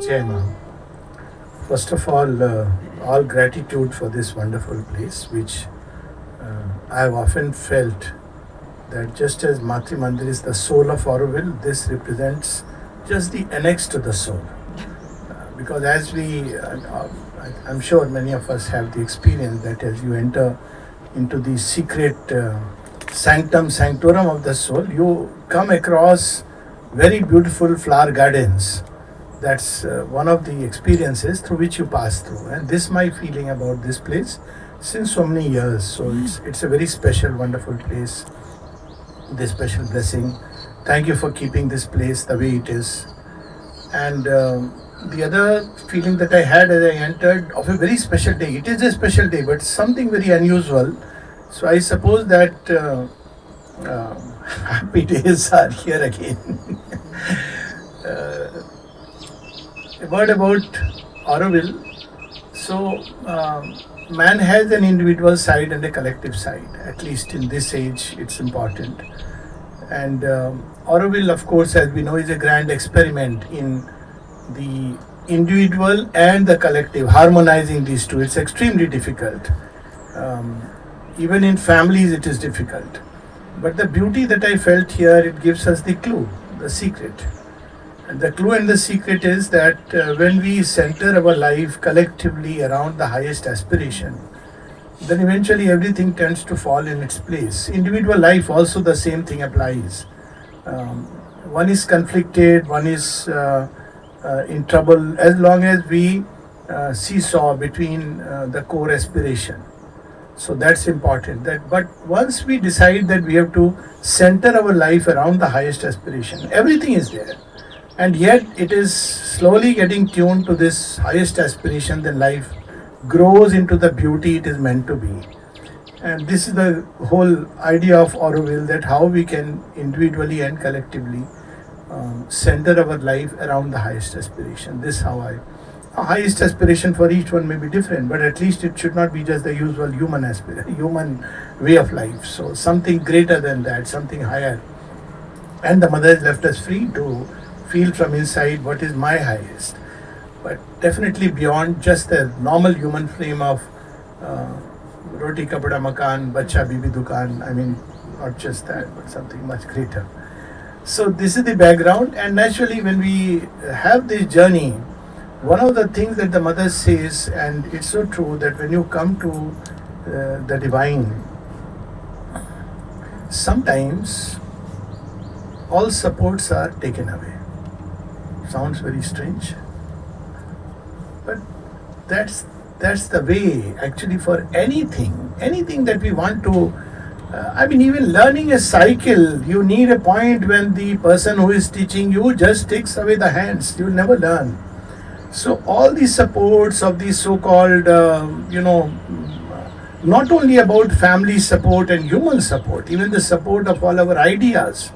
Jai Maa. First of all gratitude for this wonderful place, which I have often felt that just as Matri Mandir is the soul of Auroville, this represents just the annex to the soul. Because as I'm sure many of us have the experience that as you enter into the secret sanctum sanctorum of the soul, you come across very beautiful flower gardens. That's one of the experiences through which you pass through, and this my feeling about this place since so many years. So it's a very special, wonderful place. This special blessing. Thank you for keeping this place the way it is. And the other feeling that I had as I entered of a very special day. It is a special day, but something very unusual. So I suppose that happy days are here again. uh, a word about Auroville. So, man has an individual side and a collective side. At least in this age, it's important. And Auroville, of course, as we know, is a grand experiment in the individual and the collective, harmonizing these two. It's extremely difficult. Um, Even in families, it is difficult. But the beauty that I felt here, it gives us the clue, the secret. And the clue and the secret is that when we center our life collectively around the highest aspiration, then eventually everything tends to fall in its place. Individual life also the same thing applies. Um, One is conflicted, one is in trouble, as long as we seesaw between the core aspiration. So that's important. But once we decide that we have to center our life around the highest aspiration, everything is there, and yet it is slowly getting tuned to this highest aspiration, then life grows into the beauty it is meant to be. And this is the whole idea of Auroville, that how we can individually and collectively center our life around the highest aspiration. This how I highest aspiration for each one may be different, but at least it should not be just the usual human aspiration, human way of life. So something greater than that, something higher. And the mother has left us free to feel from inside what is my highest, but definitely beyond just the normal human frame of roti kapada makan, bacha bibi dukan. I mean, not just that, but something much greater. So this is the background, and naturally when we have this journey, one of the things that the mother says, and it's so true, that when you come to the divine, sometimes all supports are taken away. Sounds very strange, but that's the way actually for anything that we want to. I mean, even learning a cycle, you need a point when the person who is teaching you just takes away the hands. You'll never learn. So all these supports of these so-called, not only about family support and human support, even the support of all our ideas,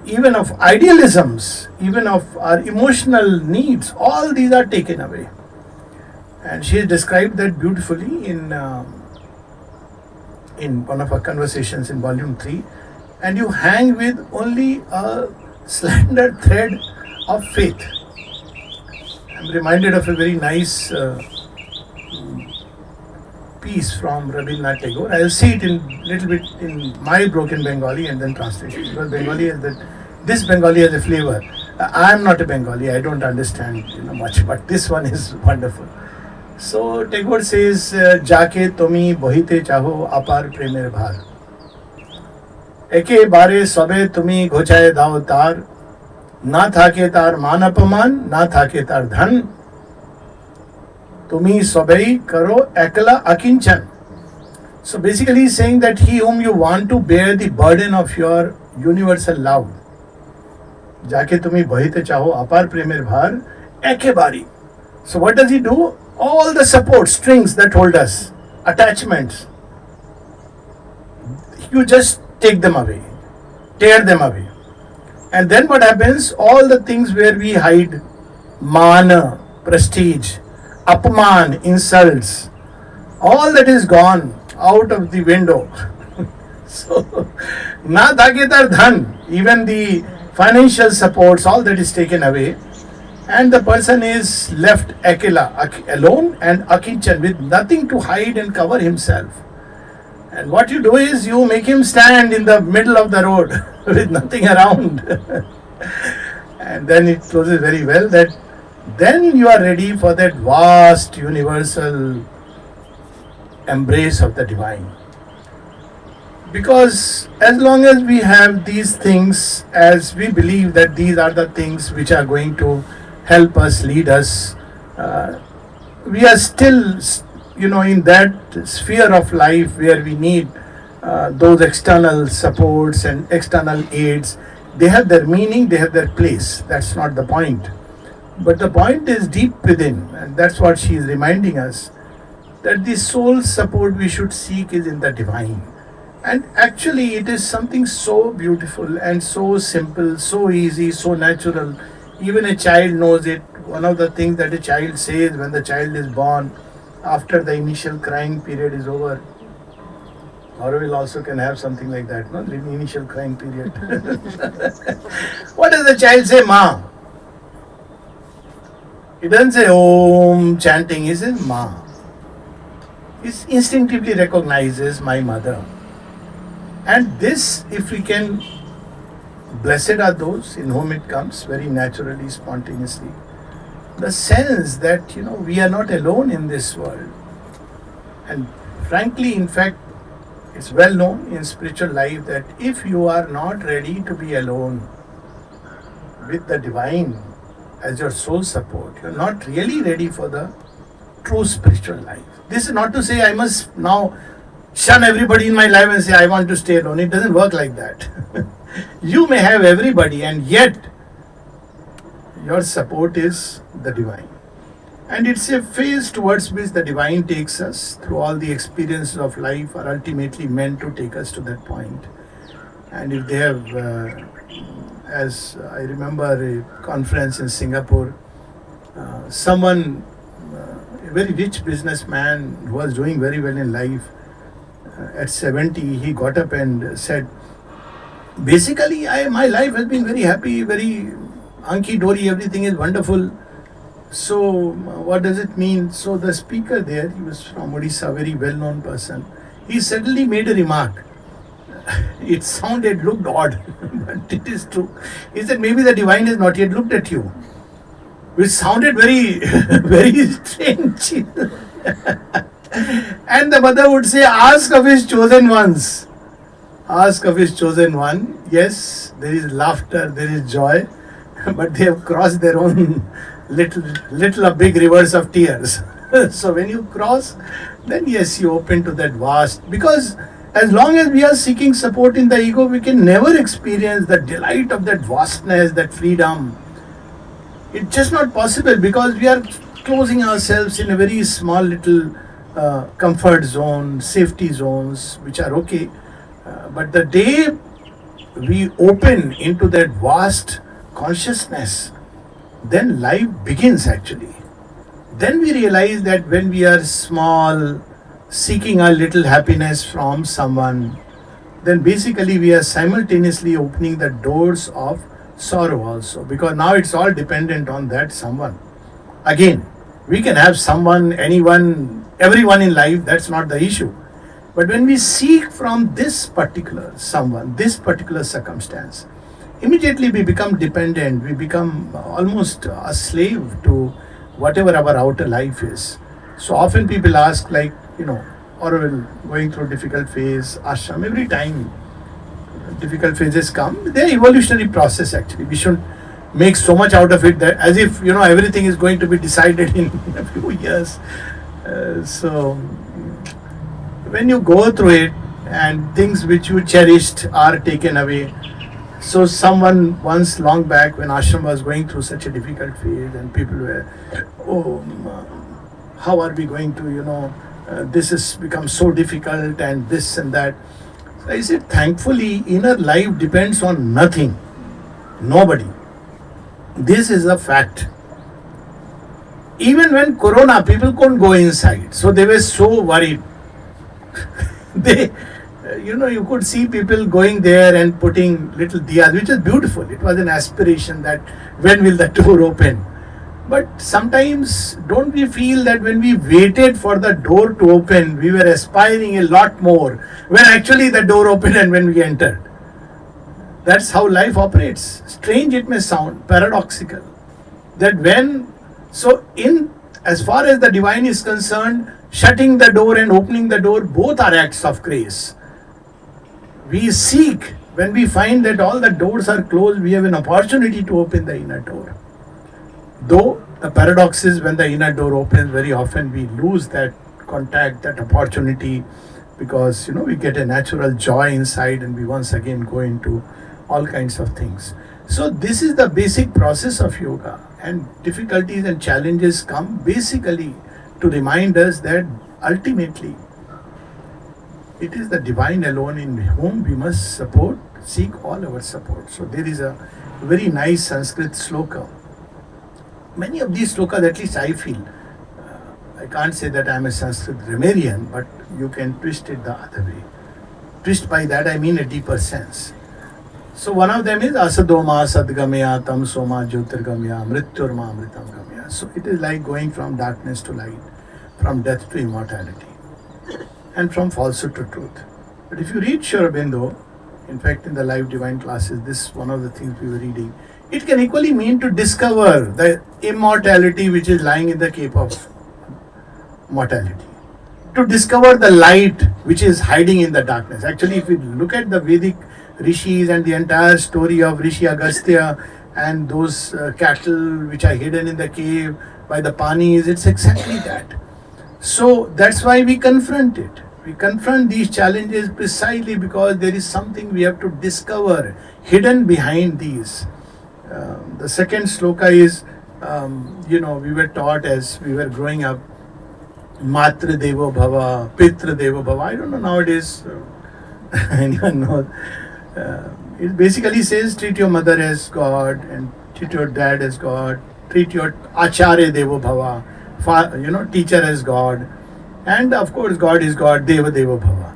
even of idealisms, even of our emotional needs, all these are taken away. And she has described that beautifully in one of her conversations in volume 3. And you hang with only a slender thread of faith. I'm reminded of a very nice piece from Rabindranath Tagore. I'll see it in little bit in my broken Bengali and then translation. Because Bengali has this Bengali has a flavor. I am not a Bengali. I don't understand much, but this one is wonderful. So Tagore says, "Jaake tomi bohite chaho apar premer bhar. Eke bare sobe tumi ghochaye dao tar. ना थाके तार मान अपमान ना थाके तार धन तुम्ही सबई करो एकला akincan." So basically he's saying that he whom you want to bear the burden of your universal love, जाके तुम्ही बहिते चाहो अपार प्रेमेर भार एके बारी. So what does he do? All the support strings that hold us, attachments, you just take them away, tear them away. And then what happens? All the things where we hide man, prestige, apman, insults, all that is gone out of the window. So, na dhaketar dhan, even the financial supports, all that is taken away. and the person is left alone and akichan with nothing to hide and cover himself. And what you do is you make him stand in the middle of the road with nothing around. And then it closes very well that then you are ready for that vast universal embrace of the divine. Because as long as we have these things, as we believe that these are the things which are going to help us, lead us, we are still, in that sphere of life where we need those external supports and external aids. They have their meaning, they have their place. That's not the point. But the point is deep within, and that's what she is reminding us, that the soul support we should seek is in the divine. And actually, it is something so beautiful and so simple, so easy, so natural. Even a child knows it. One of the things that a child says when the child is born, after the initial crying period is over, Auroville also can have something like that, no? The initial crying period. What does the child say, Ma? He doesn't say Om chanting, he says Ma. He instinctively recognizes my mother. And this, if we can, blessed are those in whom it comes very naturally, spontaneously. The sense that, we are not alone in this world. And frankly, in fact, it's well known in spiritual life that if you are not ready to be alone with the divine as your soul support, you're not really ready for the true spiritual life. This is not to say I must now shun everybody in my life and say I want to stay alone. It doesn't work like that. You may have everybody and yet your support is the divine. And it's a phase towards which the divine takes us through all the experiences of life are ultimately meant to take us to that point. And if they have, as I remember a conference in Singapore, someone, a very rich businessman who was doing very well in life, at 70, he got up and said, basically, my life has been very happy, very hunky-dory, everything is wonderful. So, what does it mean? So, the speaker there, he was from Odisha, very well-known person, he suddenly made a remark. It looked odd, but it is true. He said, maybe the divine has not yet looked at you. Which sounded very, very strange. And the mother would say, ask of his chosen ones. Ask of his chosen one. Yes, there is laughter, there is joy, but they have crossed their own little or big rivers of tears. So when you cross, then yes, you open to that vast. Because as long as we are seeking support in the ego, we can never experience the delight of that vastness, that freedom. It's just not possible because we are closing ourselves in a very small little comfort zone, safety zones, which are okay. But the day we open into that vast consciousness, then life begins actually. Then we realize that when we are small, seeking our little happiness from someone, then basically we are simultaneously opening the doors of sorrow also, because now it's all dependent on that someone. Again, we can have someone, anyone, everyone in life, that's not the issue. But when we seek from this particular someone, this particular circumstance, immediately we become dependent, we become almost a slave to whatever our outer life is. So often people ask, like, Auroville going through difficult phase, ashram, every time difficult phases come, they're evolutionary process actually. We shouldn't make so much out of it that as if, everything is going to be decided in a few years. So when you go through it and things which you cherished are taken away. So someone once long back when ashram was going through such a difficult phase and people were, how are we going to, this has become so difficult and this and that. So I said, thankfully, inner life depends on nothing, nobody. This is a fact. Even when Corona, people couldn't go inside, so they were so worried. You could see people going there and putting little diyas, which is beautiful. It was an aspiration that when will the door open? But sometimes don't we feel that when we waited for the door to open, we were aspiring a lot more when actually the door opened and when we entered? That's how life operates. Strange it may sound, paradoxical. That when, so in as far as the divine is concerned, shutting the door and opening the door both are acts of grace. We seek, when we find that all the doors are closed, we have an opportunity to open the inner door. Though the paradox is when the inner door opens, very often we lose that contact, that opportunity, because we get a natural joy inside and we once again go into all kinds of things. So this is the basic process of yoga, and difficulties and challenges come basically to remind us that ultimately it is the divine alone in whom we must support, seek all our support. So there is a very nice Sanskrit sloka. Many of these slokas, at least I feel, I can't say that I am a Sanskrit grammarian, but you can twist it the other way. Twist by that I mean a deeper sense. So one of them is Asadoma Sadgamya Tamsoma Jyotirgamya Mrityurma Amritam Gamya. So it is like going from darkness to light, from death to immortality, and from falsehood to truth. But if you read Sri Aurobindo, in fact in the live divine classes, this is one of the things we were reading, it can equally mean to discover the immortality which is lying in the cape of mortality. To discover the light which is hiding in the darkness. Actually, if we look at the Vedic rishis and the entire story of Rishi Agastya and those cattle which are hidden in the cave by the Panis, it's exactly that. So that's why we confront it. We confront these challenges precisely because there is something we have to discover hidden behind these. The second sloka is, we were taught as we were growing up, Matra Devo Bhava, Pitra Devo Bhava. I don't know nowadays, anyone knows. It basically says treat your mother as God and treat your dad as God, treat your Acharya Devo Bhava, teacher as God, and of course God is God, Deva Devo Bhava.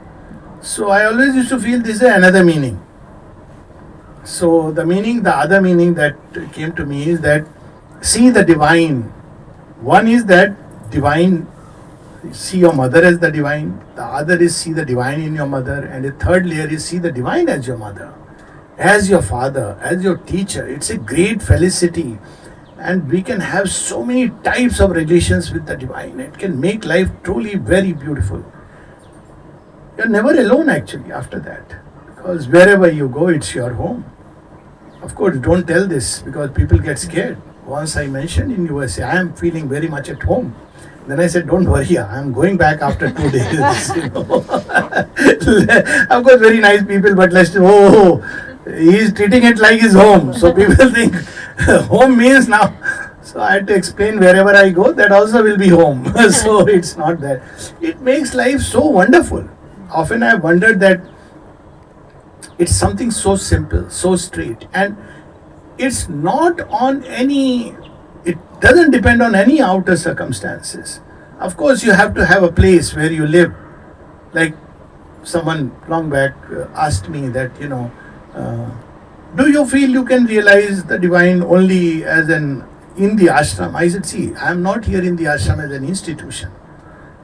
So I always used to feel this is another meaning. So the other meaning that came to me is that see the divine. One is that divine, see your mother as the divine. The other is see the divine in your mother. And the third layer is see the divine as your mother, as your father, as your teacher. It's a great felicity. And we can have so many types of relations with the divine. It can make life truly very beautiful. You're never alone actually after that. Because wherever you go, it's your home. Of course, don't tell this because people get scared. Once I mentioned in USA, I am feeling very much at home. Then I said, don't worry, I am going back after 2 days. Of course, very nice people, but he is treating it like his home. So people think home means now. So I had to explain wherever I go, that also will be home. So it's not that. It makes life so wonderful. Often I have wondered that it's something so simple, so straight, and it's not on any, it doesn't depend on any outer circumstances. Of course, you have to have a place where you live. Like someone long back asked me that, do you feel you can realize the divine only as in the ashram? I said, see, I am not here in the ashram as an institution.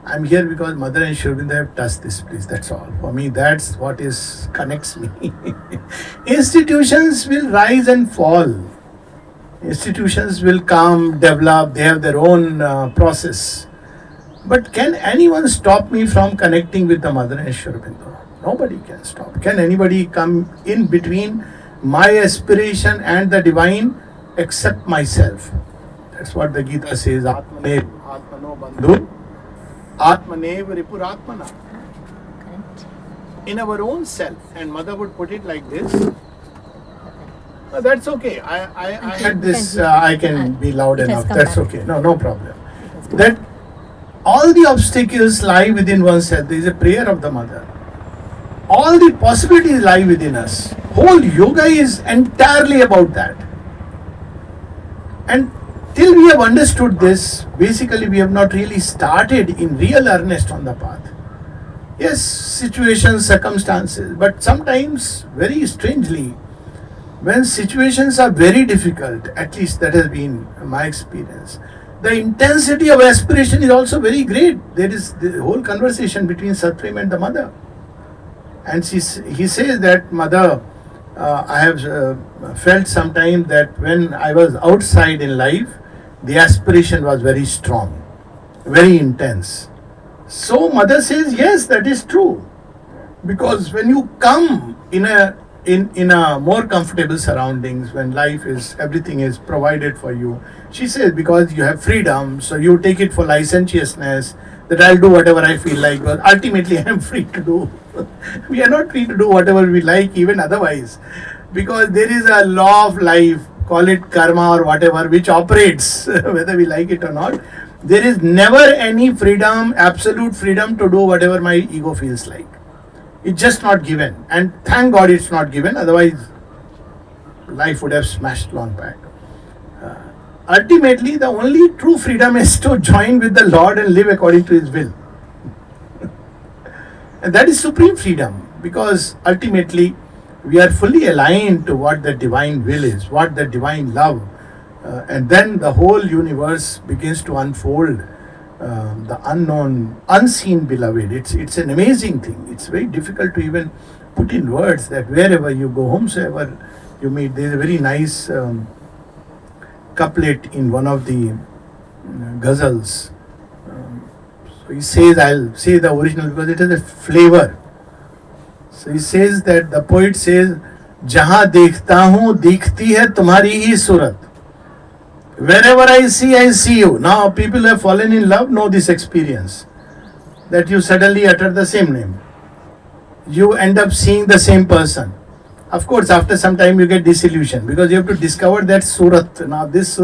I am here because Mother and Sri Aurobindo have touched this place. That's all. For me, that's what connects me. Institutions will rise and fall. Institutions will come, develop. They have their own process. But can anyone stop me from connecting with the Mother and Sri Aurobindo? Nobody can stop. Can anybody come in between my aspiration and the divine except myself? That's what the Gita says. Atmanev Atmano Bandhu. Atmanev Ripuratmana. In our own self. And Mother would put it like this. That's okay. I had this, I can be loud enough. That's okay. No problem. That all the obstacles lie within oneself. There is a prayer of the Mother. All the possibilities lie within us. Whole yoga is entirely about that. And till we have understood this, basically we have not really started in real earnest on the path. Yes, situations, circumstances, but sometimes, very strangely, when situations are very difficult, at least that has been my experience, the intensity of aspiration is also very great. There is the whole conversation between Satprem and the mother. And he says that, mother, I have felt sometime that when I was outside in life, the aspiration was very strong, very intense. So mother says, yes, that is true. Because when you come in a more comfortable surroundings, when life is, everything is provided for you, she says, because you have freedom, so you take it for licentiousness, that I'll do whatever I feel like, but ultimately I am free to do. We are not free to do whatever we like, even otherwise, because there is a law of life, call it karma or whatever, which operates whether we like it or not. There is never any freedom, absolute freedom to do whatever my ego feels like. It's just not given, and thank God it's not given, otherwise life would have smashed long back. Ultimately, the only true freedom is to join with the Lord and live according to His will. And that is supreme freedom, because ultimately we are fully aligned to what the divine will is, what the divine love, and then the whole universe begins to unfold. The unknown, unseen beloved. It's an amazing thing. It's very difficult to even put in words that wherever you go, whomsoever you meet, there's a very nice couplet in one of the ghazals. So he says, I'll say the original because it has a flavor. So he says that the poet says, "Jahan dekhta hu, dikhti hai tumhari hi surat. Wherever I see you." Now people who have fallen in love know this experience, that you suddenly utter the same name. You end up seeing the same person. Of course, after some time you get disillusioned, because you have to discover that surat. Now this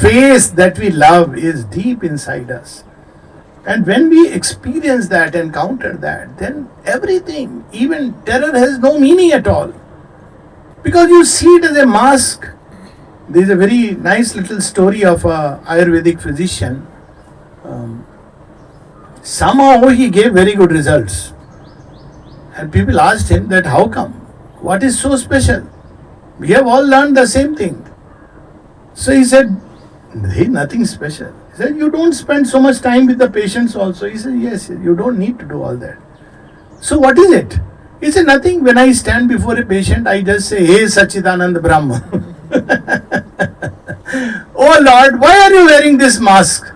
face that we love is deep inside us. And when we experience that, encounter that, then everything, even terror, has no meaning at all. Because you see it as a mask. There is a very nice little story of a Ayurvedic physician. Somehow he gave very good results. And people asked him that, how come? What is so special? We have all learned the same thing. So he said, hey, nothing special. He said, you don't spend so much time with the patients also. He said, yes, you don't need to do all that. So what is it? He said, nothing. When I stand before a patient, I just say, hey, Sachidanand Brahma. Oh Lord, why are you wearing this mask?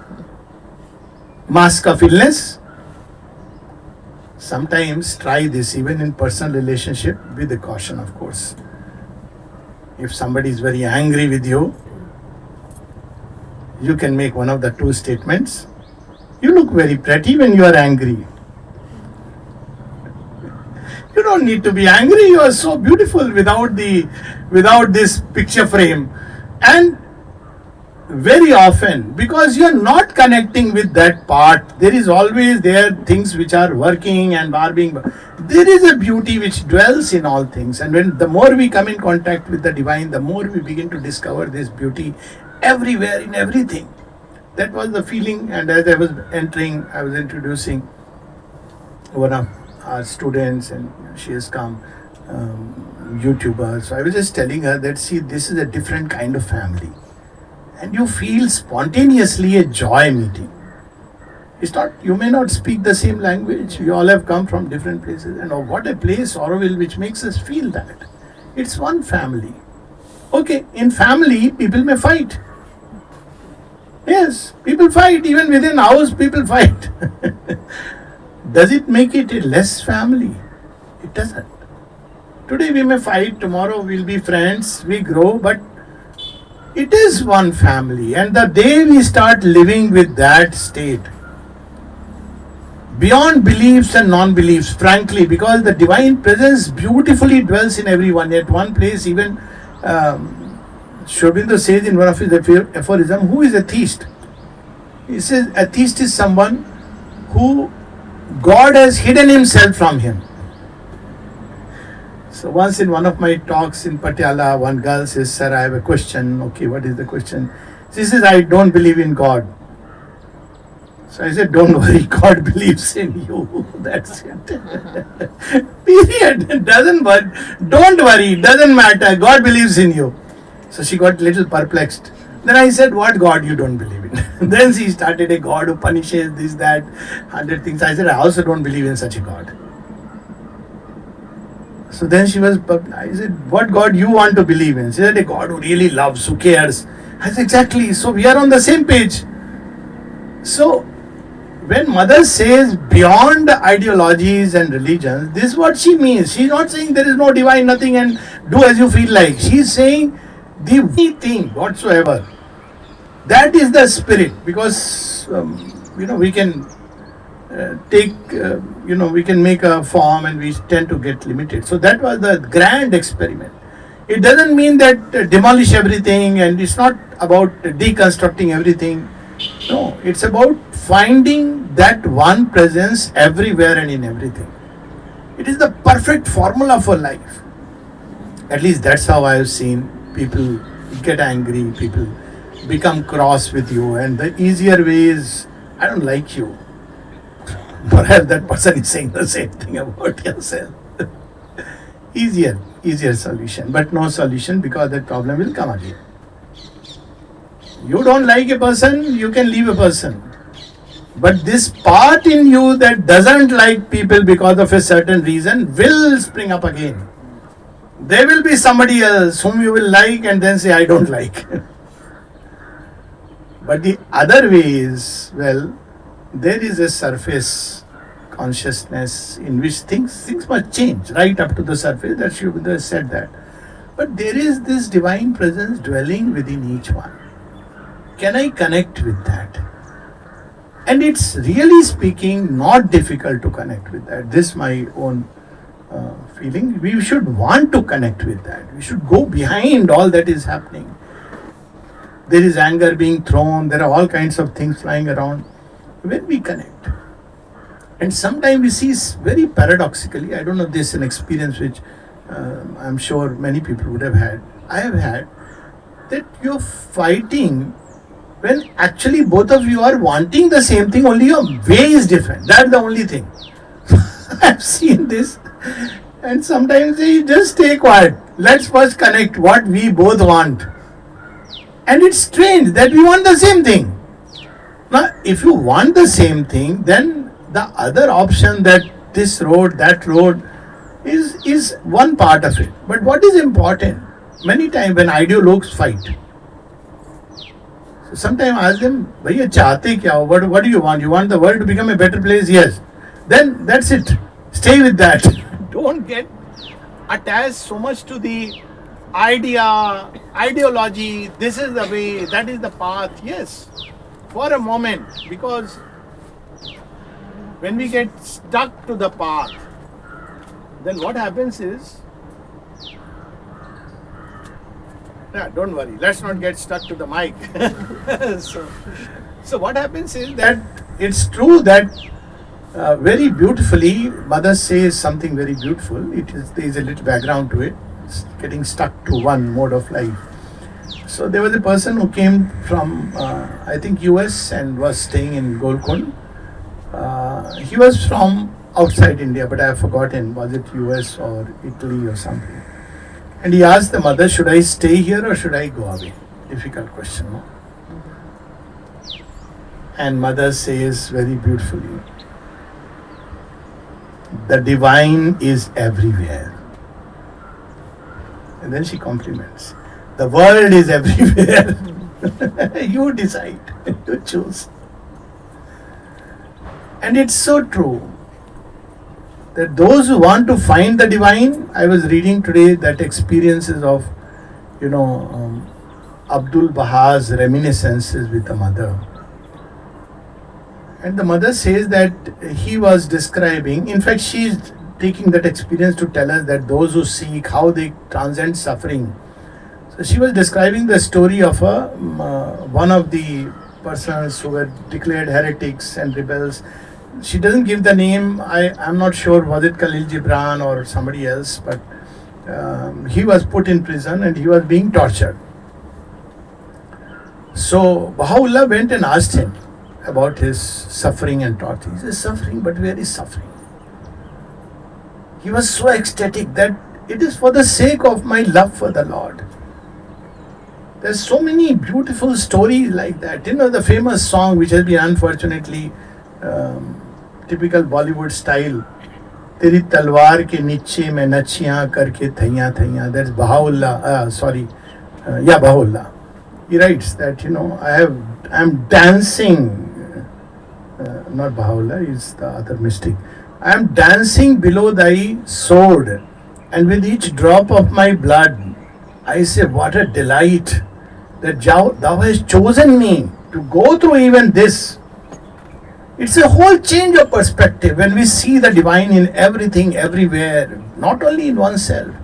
Mask of illness? Sometimes try this, even in personal relationship, with the caution, of course. If somebody is very angry with you, you can make one of the two statements. You look very pretty when you are angry. You don't need to be angry. You are so beautiful without this picture frame. And very often, because you are not connecting with that part, there is always things which are working and are being. There is a beauty which dwells in all things. And when the more we come in contact with the divine, the more we begin to discover this beauty everywhere, in everything. That was the feeling. And as I was entering, I was introducing one of our students, and she has come, YouTuber. So I was just telling her that, see, this is a different kind of family. And you feel spontaneously a joy meeting. It's not, you may not speak the same language. You all have come from different places. And oh, what a place, Auroville, which makes us feel that. It's one family. Okay, in family, people may fight. Yes, people fight. Even within house, people fight. Does it make it a less family? It doesn't. Today we may fight, tomorrow we'll be friends, we grow, but it is one family. And the day we start living with that state, beyond beliefs and non-beliefs, frankly, because the divine presence beautifully dwells in everyone. At one place, even Shobindu says in one of his aphorisms, who is a theist? He says, a theist is someone who God has hidden himself from him. So once in one of my talks in Patiala, one girl says, sir, I have a question. Okay, what is the question? She says, I don't believe in God. So I said, don't worry, God believes in you. That's it. Period. Doesn't worry. Don't worry. Doesn't matter. God believes in you. So she got a little perplexed. Then I said, what God you don't believe in? Then she started a God who punishes this, that, 100 things. I said, I also don't believe in such a God. So then she was, I said, what God you want to believe in? She said, a God who really loves, who cares. I said, exactly. So we are on the same page. So when mother says beyond ideologies and religions, this is what she means. She's not saying there is no divine nothing and do as you feel like. She's saying the thing whatsoever. That is the spirit, because we can we can make a form and we tend to get limited. So that was the grand experiment. It doesn't mean that demolish everything, and it's not about deconstructing everything. No, it's about finding that one presence everywhere and in everything. It is the perfect formula for life. At least that's how I have seen people get angry, people become cross with you, and the easier way is, I don't like you. Perhaps that person is saying the same thing about yourself. easier solution, but no solution, because that problem will come again. You don't like a person, you can leave a person. But this part in you that doesn't like people because of a certain reason will spring up again. There will be somebody else whom you will like and then say, I don't like. But the other way is, well, there is a surface consciousness in which things must change right up to the surface. That Shri said that. But there is this divine presence dwelling within each one. Can I connect with that? And it's really speaking not difficult to connect with that. This is my own feeling. We should want to connect with that. We should go behind all that is happening. There is anger being thrown. There are all kinds of things flying around. When we connect. And sometimes we see very paradoxically, I don't know, this is an experience which I'm sure many people would have had. I have had that you're fighting when actually both of you are wanting the same thing, only your way is different. That's the only thing. I've seen this, and sometimes they just stay quiet. Let's first connect what we both want. And it's strange that we want the same thing. Now, if you want the same thing, then the other option, that this road, that road, is one part of it. But what is important? Many times when ideologues fight, so sometimes I ask them, Bhaiya, chahte kya ho? What do you want? You want the world to become a better place? Yes. Then that's it. Stay with that. Don't get attached so much to the ideology. This is the way, that is the path. Yes, for a moment, because when we get stuck to the path, then what happens is, don't worry, let's not get stuck to the mic. So what happens is that it's true that very beautifully, Mother says something very beautiful. There is a little background to it. It's getting stuck to one mode of life. So there was a person who came from, I think, US and was staying in Golkund. He was from outside India, but I have forgotten, was it US or Italy or something. And he asked the mother, should I stay here or should I go away? Difficult question, no? And mother says very beautifully, the divine is everywhere. And then she compliments, the world is everywhere. You decide, you choose. And it's so true that those who want to find the divine, I was reading today that experiences of, Abdul Baha's reminiscences with the mother. And the mother says that he was describing, in fact, she is taking that experience to tell us that those who seek, how they transcend suffering. So she was describing the story of one of the persons who were declared heretics and rebels. She doesn't give the name. I'm not sure, was it Khalil Gibran or somebody else, but he was put in prison and he was being tortured. So Baha'u'llah went and asked him, about his suffering and torture. He says, suffering, but where is suffering? He was so ecstatic that it is for the sake of my love for the Lord. There's so many beautiful stories like that. You know, the famous song which has been unfortunately typical Bollywood style, तेरी तलवार के नीचे मैं नचियाँ करके थैया थैया. That's Baha'u'llah. Baha'u'llah. He writes that, you know, I'm dancing. Not Baha'u'llah, he's the other mystic. I am dancing below thy sword, and with each drop of my blood, I say, what a delight that thou hast chosen me to go through even this. It's a whole change of perspective when we see the divine in everything, everywhere, not only in oneself.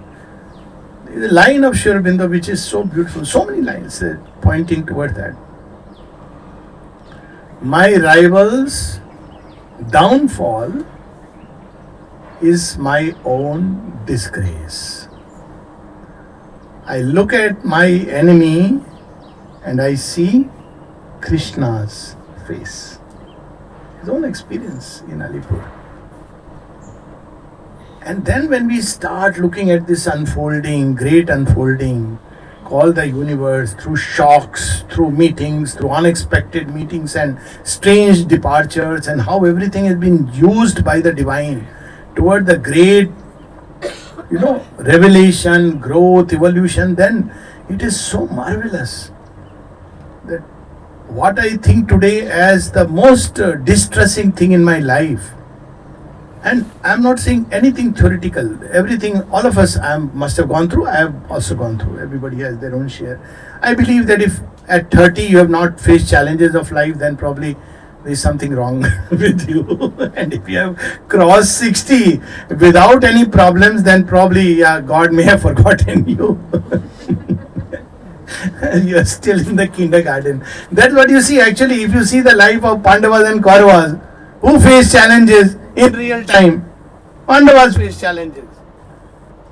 There is a line of Sri Aurobindo which is so beautiful, so many lines pointing toward that. My rival's downfall is my own disgrace. I look at my enemy and I see Krishna's face. His own experience in Alipur. And then when we start looking at this unfolding, great unfolding, call the universe through shocks, through meetings, through unexpected meetings and strange departures, and how everything has been used by the divine toward the great, you know, revelation, growth, evolution, then it is so marvelous that what I think today as the most distressing thing in my life, and I'm not saying anything theoretical, everything all of us must have gone through, I have also gone through, everybody has their own share. I believe that if at 30 you have not faced challenges of life, then probably there is something wrong with you. And if you have crossed 60 without any problems, then probably God may have forgotten you. You are still in the kindergarten. That's what you see actually. If you see the life of Pandavas and Kauravas, who faced challenges in real time? Pandavas faced challenges.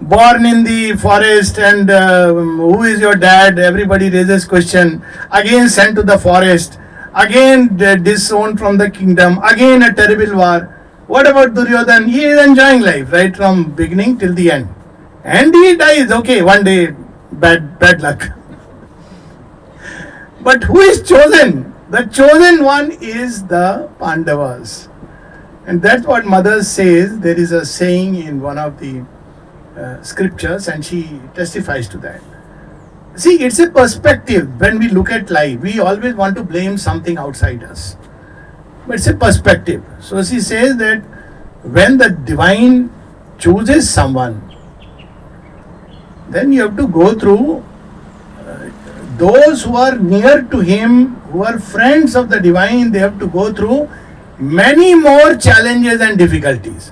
Born in the forest, and who is your dad? Everybody raises question. Again sent to the forest. Again disowned from the kingdom. Again a terrible war. What about Duryodhan? He is enjoying life right from beginning till the end. And he dies. Okay, one day, bad luck. But who is chosen? The chosen one is the Pandavas. And that's what Mother says. There is a saying in one of the scriptures, and she testifies to that. See, it's a perspective. When we look at life, we always want to blame something outside us. But it's a perspective. So she says that when the divine chooses someone, then you have to go through those who are near to him, who are friends of the divine, they have to go through many more challenges and difficulties.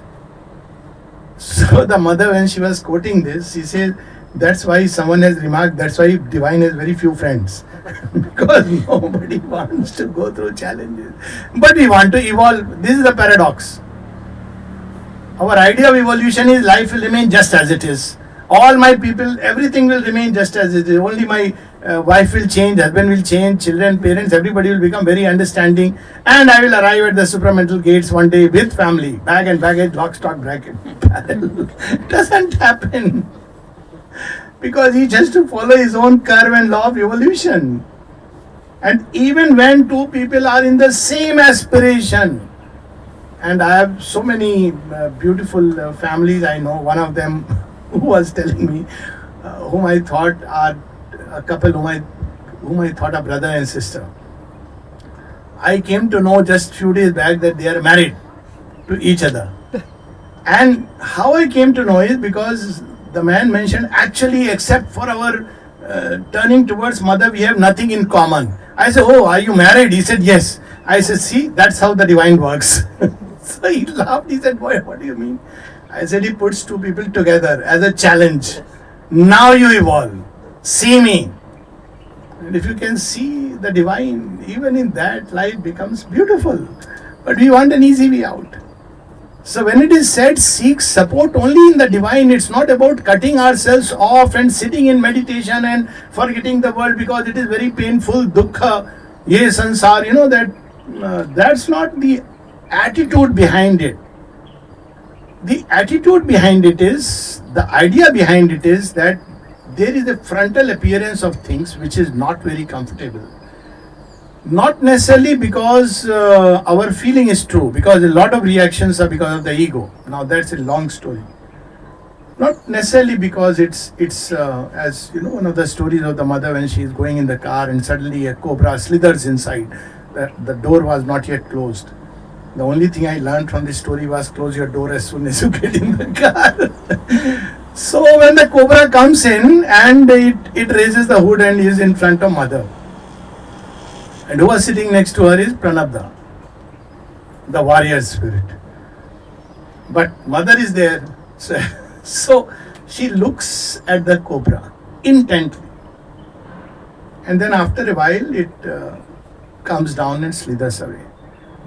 So the mother, when she was quoting this, she said, that's why someone has remarked, that's why divine has very few friends. Because nobody wants to go through challenges. But we want to evolve. This is the paradox. Our idea of evolution is life will remain just as it is. All my people, everything will remain just as it is. Only my wife will change, husband will change, children, parents, everybody will become very understanding. And I will arrive at the supramental gates one day with family, bag and baggage, lock, stock, bracket, barrel. Doesn't happen. Because each has to follow his own curve and law of evolution. And even when two people are in the same aspiration, and I have so many beautiful families, I know one of them who was telling me, whom I thought are a couple whom I thought are brother and sister. I came to know just few days back that they are married to each other. And how I came to know is because the man mentioned, actually except for our turning towards mother, we have nothing in common. I said, oh, are you married? He said, yes. I said, see, that's how the divine works. So he laughed. He said, boy, what do you mean? I said, he puts two people together as a challenge. Now you evolve. See me. And if you can see the divine, even in that, life becomes beautiful. But we want an easy way out. So when it is said, seek support only in the divine, it's not about cutting ourselves off and sitting in meditation and forgetting the world because it is very painful, dukkha, ye sansar, you know that That's not the attitude behind it. The attitude behind it is, the idea behind it is that there is a frontal appearance of things which is not very comfortable. Not necessarily because our feeling is true, because a lot of reactions are because of the ego. Now that's a long story. Not necessarily because it's as you know, one of the stories of the mother when she is going in the car and suddenly a cobra slithers inside. The door was not yet closed. The only thing I learned from this story was close your door as soon as you get in the car. So when the cobra comes in and it raises the hood and is in front of mother. And who was sitting next to her is Pranabda, the warrior spirit. But mother is there. So she looks at the cobra intently. And then after a while it comes down and slithers away.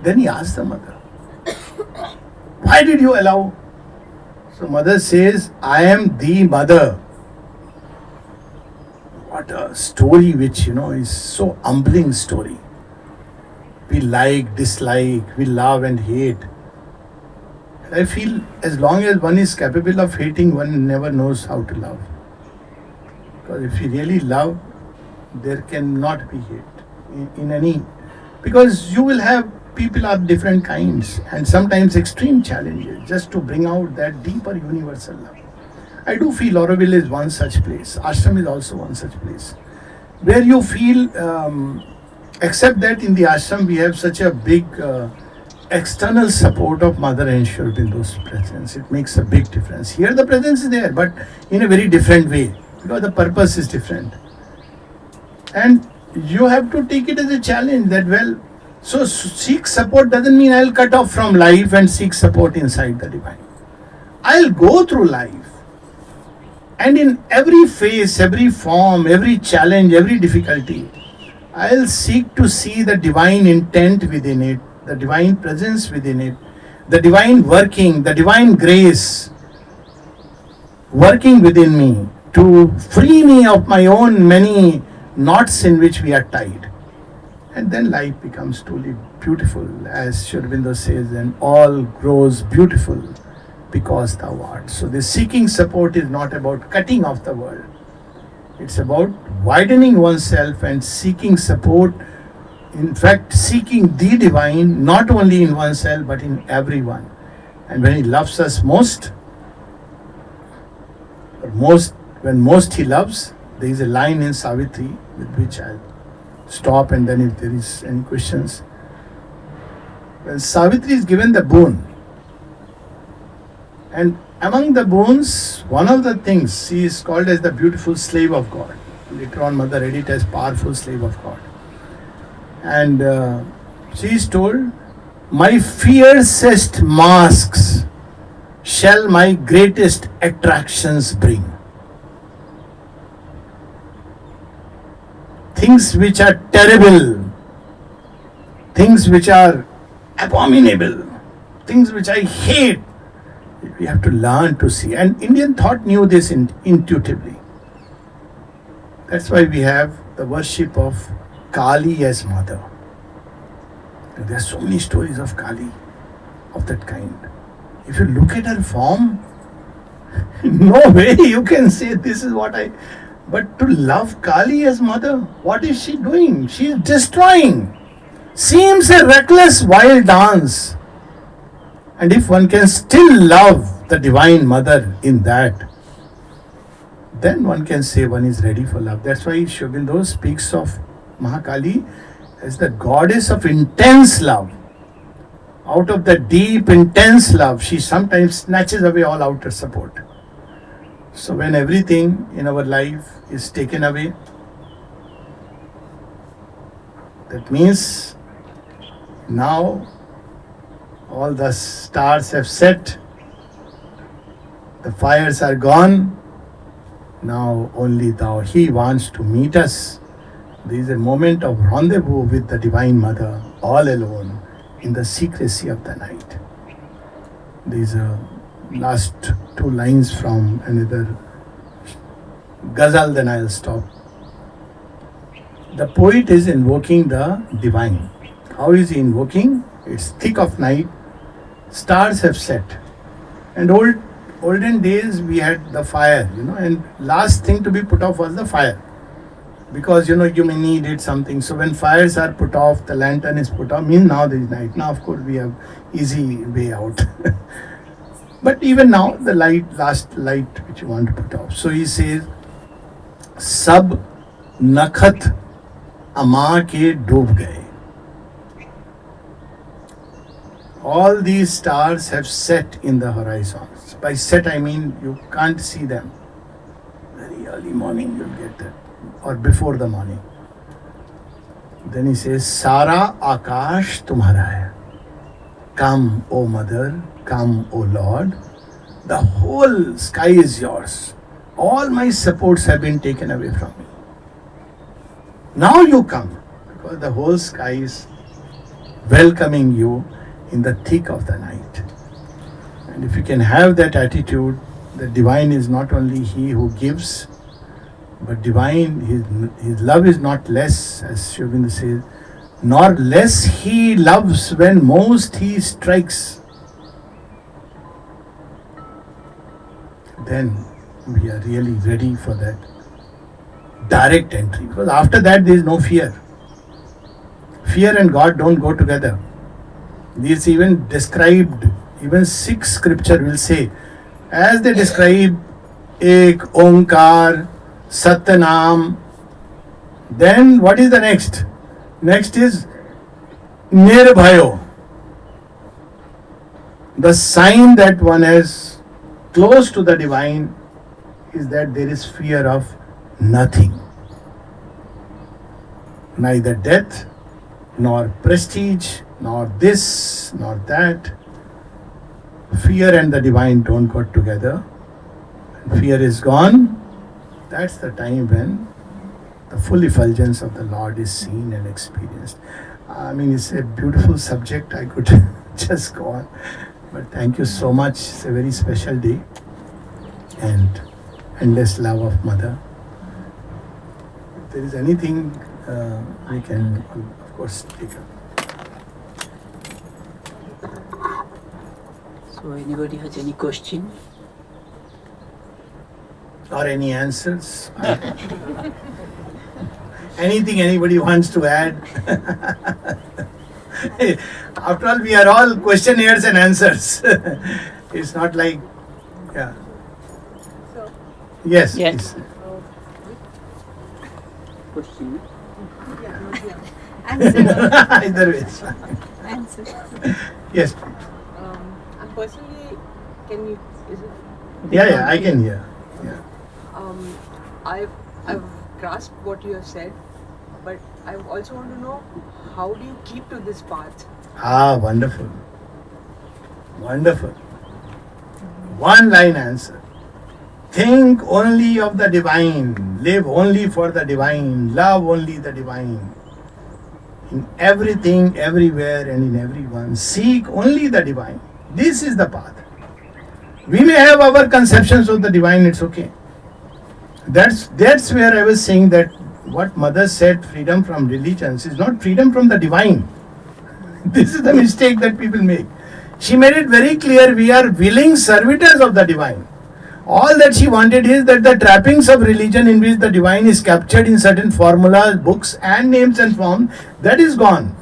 Then he asks the mother, why did you allow? So mother says, I am the mother. What a story which, is so humbling story. We like, dislike, we love and hate. And I feel as long as one is capable of hating, one never knows how to love. Because if you really love, there cannot be hate in any. Because you will have people of different kinds and sometimes extreme challenges just to bring out that deeper universal love. I do feel Auroville is one such place. Ashram is also one such place where you feel, except that in the ashram we have such a big external support of Mother and Sri Aurobindo's presence. It makes a big difference. Here the presence is there, but in a very different way because the purpose is different. And you have to take it as a challenge that, so seek support doesn't mean I'll cut off from life and seek support inside the divine. I'll go through life. And in every phase, every form, every challenge, every difficulty, I'll seek to see the divine intent within it, the divine presence within it, the divine working, the divine grace working within me to free me of my own many knots in which we are tied. And then life becomes truly beautiful, as Sri Aurobindo says, and all grows beautiful because thou art. So this seeking support is not about cutting off the world. It's about widening oneself and seeking support. In fact, seeking the divine, not only in oneself, but in everyone. And when he loves us most, when most he loves, there is a line in Savitri with which I'll stop, and then if there is any questions. When Savitri is given the boon, and among the boons, one of the things, she is called as the beautiful slave of God. Later on, Mother read it as powerful slave of God. And she is told, my fiercest masks shall my greatest attractions bring. Things which are terrible, things which are abominable, things which I hate, we have to learn to see. And Indian thought knew this intuitively. That's why we have the worship of Kali as mother. And there are so many stories of Kali of that kind. If you look at her form, no way you can say this is what I... But to love Kali as mother, what is she doing? She is destroying. Seems a reckless wild dance. And if one can still love the divine mother in that, then one can say one is ready for love. That's why Sri Aurobindo speaks of Mahakali as the goddess of intense love. Out of the deep, intense love, she sometimes snatches away all outer support. So when everything in our life is taken away, that means now all the stars have set, the fires are gone, now only thou. He wants to meet us. There is a moment of rendezvous with the Divine Mother, all alone, in the secrecy of the night. There is a last two lines from another ghazal, then I'll stop. The poet is invoking the divine. How is he invoking? It's thick of night, stars have set. And olden days we had the fire, and last thing to be put off was the fire. Because you may need it something. So when fires are put off, the lantern is put off, means now there is night. Now of course we have easy way out. But even now the last light which you want to put off. So he says, Sab nakhat ama ke doob gaye. All these stars have set in the horizons. By set I mean you can't see them. Very early morning you'll get that, or before the morning. Then he says, Sara Akash tumhara hai. Come, O Mother, come, O Lord. The whole sky is yours. All my supports have been taken away from me. Now you come, because the whole sky is welcoming you in the thick of the night. And if you can have that attitude, the divine is not only he who gives, but divine, his love is not less, as Shobinda says, nor less he loves when most he strikes. Then we are really ready for that direct entry. Because after that there is no fear. Fear and God don't go together. This even described, even Sikh scripture will say, as they describe Ek, Omkar, Satnam, then what is the next? Next is Nirbhayo. The sign that one is close to the divine is that there is fear of nothing. Neither death, nor prestige, nor this, nor that. Fear and the divine don't go together. When fear is gone, that's the time when the full effulgence of the Lord is seen and experienced. I mean, it's a beautiful subject. I could just go on. But thank you so much. It's a very special day. And endless love of Mother. If there is anything we can, of course, take up. So anybody has any question? Or any answers? Anything anybody wants to add? After all, we are all questionnaires and answers. It's not like, yeah. So, Yes, Yeah. please. Question? answer. Either way, it's fine. Answer. Yes. I'm personally, can you, is it? Yeah, I can hear. Yeah. I've grasped what you have said, but I also want to know, how do you keep to this path? Ah, wonderful. Wonderful. One line answer. Think only of the divine. Live only for the divine. Love only the divine. In everything, everywhere, and in everyone, seek only the divine. This is the path. We may have our conceptions of the divine, it's okay. That's where I was saying that what Mother said, freedom from religions, is not freedom from the divine. This is the mistake that people make. She made it very clear, we are willing servitors of the divine. All that she wanted is that the trappings of religion in which the divine is captured in certain formulas, books and names and forms, that is gone.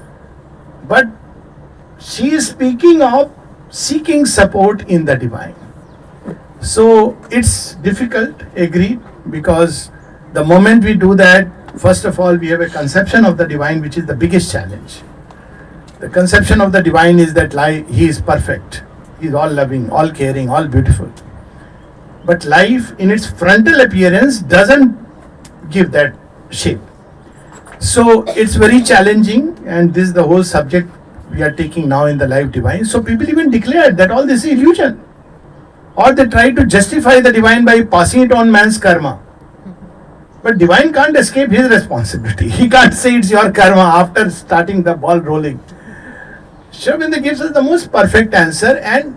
But she is speaking of seeking support in the divine. So it's difficult, agreed, because the moment we do that, first of all, we have a conception of the divine, which is the biggest challenge. The conception of the divine is that he is perfect, he is all loving, all caring, all beautiful. But life in its frontal appearance doesn't give that shape. So it's very challenging, and this is the whole subject we are taking now in the life divine. So people even declared that all this is illusion. Or they try to justify the divine by passing it on man's karma. But divine can't escape his responsibility. He can't say it's your karma after starting the ball rolling. Shobinda gives us the most perfect answer, and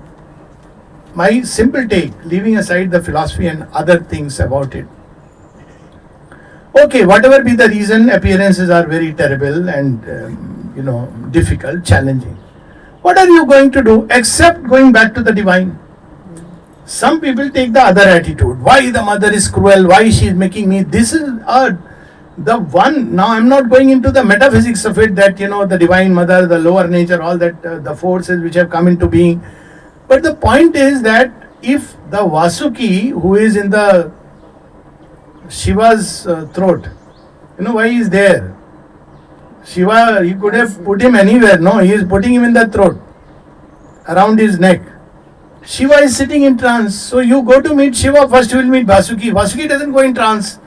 my simple take, leaving aside the philosophy and other things about it. Okay, whatever be the reason, appearances are very terrible, and difficult, challenging. What are you going to do except going back to the divine? Some people take the other attitude. Why the mother is cruel? Why she is making me? This is the one. Now I'm not going into the metaphysics of it, that the divine mother, the lower nature, all that, the forces which have come into being. But the point is that if the Vasuki, who is in the Shiva's throat, why he is there? Shiva, he could have put him anywhere. No, he is putting him in the throat, around his neck. Shiva is sitting in trance. So you go to meet Shiva, first you will meet Vasuki. Vasuki doesn't go in trance.